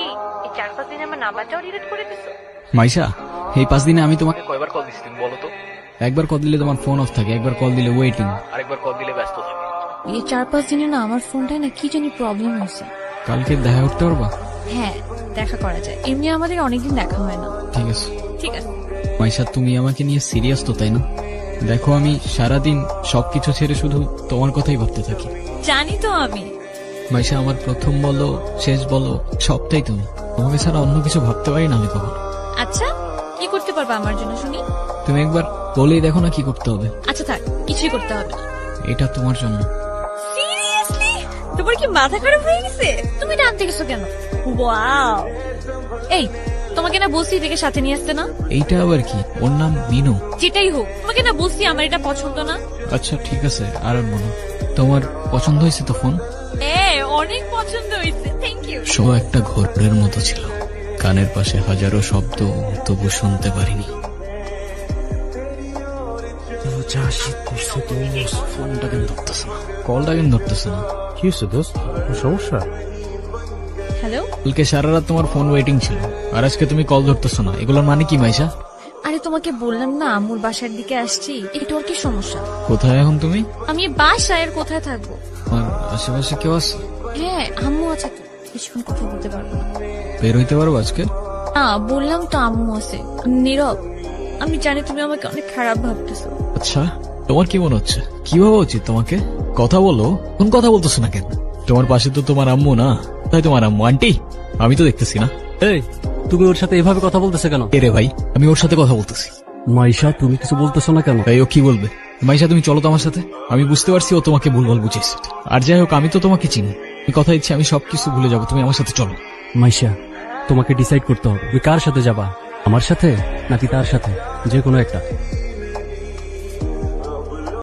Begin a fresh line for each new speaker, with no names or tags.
এই 4-5 দিনে আমার নাম্বারটাও ডিলিট করে দিছো?
মাইশা, এই 5 দিনে আমি তোমাকে কয়বার কল দিছি তুমি বলো তো? একবার কল দিলে তোমার ফোন অফ থাকে, একবার কল দিলে ওয়েটিং, আরেকবার কল দিলে ব্যস্ত থাকে।
এই 4-5 দিনে না আমার ফোনটায় না কি জানি প্রবলেম হয়েছে।
কালকে দেখা করতে পারবা?
হ্যাঁ, দেখা করা যায়। এমনি আমাদের অনেকদিন দেখা হয় না।
ঠিক আছে।
ঠিক আছে।
মাইশা, তুমি আমাকে নিয়ে সিরিয়াস তো, তাই না? দেখো, আমি সারাদিন সবকিছু ছেড়ে শুধু তোমার কথাই ভাবতে থাকি।
জানি তো আমি।
মাইশা, আমার প্রথম বলো শেষ বলো সবটাই তুমি। তোমাকে ছাড়া অন্য কিছু ভাবতে পারি না আমি কখনো।
আচ্ছা, কি করতে পারবা আমার জন্য শুনি?
তুমি একবার বলেই দেখো না কি করতে হবে।
আচ্ছা থাক, কিছুই করতে হবে না।
এটা তোমার জন্য।
সিরিয়াসলি? তোমার কি মাথা খারাপ হয়ে গেছে? তুমি এটা আনতে গেছো কেন? ওয়াও! এই, তোমাকে না বলছি এটাকে সাথে নিয়ে আসতে না?
এইটা আবার কি? ওর নাম মিনু।
যেটাই হোক, তোমাকে না বলছি আমার এটা পছন্দ না।
আচ্ছা ঠিক আছে, আর আনবো না। তোমার পছন্দ হয়েছে তো ফোন?
অনেক পছন্দ হয়েছে, থ্যাংক ইউ।
শো একটা ঘোরের মতো ছিল, কানের পাশে হাজারো শব্দ, তবু শুনতে পারিনি। যা শীত করছে, তুমি ফোনটা কেন ধরতেছ না? কলটা কেন ধরতেছ না?
কি হয়েছে দোস্ত, সমস্যা?
হ্যালো।
কালকে সারা রাত তোমার ফোন ওয়েটিং ছিল, আর আজকে তুমি কল ধরতেছ না, এগুলোর মানে কি মাইশা?
আরে তোমাকে বললাম না আম্মুর বাসার দিকে আসছি, এটা ওর কি সমস্যা?
কোথায় এখন তুমি?
আমি বাসায়, আর কোথায় থাকবো?
আর আশেপাশে কেউ আছে?
হ্যাঁ, আম্মু আছে তো। কিছুক্ষণ কথা বলতে পারবো না।
বের হইতে পারবো আজকে?
না, বললাম তো আম্মু আছে। নীরব, আমি জানি তুমি আমাকে অনেক খারাপ ভাবতেছো।
আচ্ছা, তোমার কি মনে হচ্ছে? কি ভাবা উচিত তোমাকে? কথা বলো, কোন কথা বলতেছো না কেন? তোমার পাশে তো তোমার আম্মু না, তাই তোমার আম্মু আন্টি আমি তো দেখতেছি না।
এই, তুমি ওর সাথে এভাবে কথা বলতেছে কেন?
এরে ভাই, আমি ওর সাথে কথা বলতেছি।
মাইশা, তুমি কিছু বলতেছো না কেন?
তাই ও কি বলবে? মাইশা, তুমি চলো তো আমার সাথে। আমি বুঝতে পারছি ও তোমাকে ভুলভাল বুঝেছে, আর যাই হোক আমি তো তোমাকে চিনি। এই কথা ইচ্ছে আমি সবকিছু ভুলে যাবো, তুমি আমার সাথে চলো।
মাইশা, তোমাকে ডিসাইড করতে হবে তুমি কার সাথে যাবা, আমার সাথে নাকি তার সাথে, যে কোনো একটা।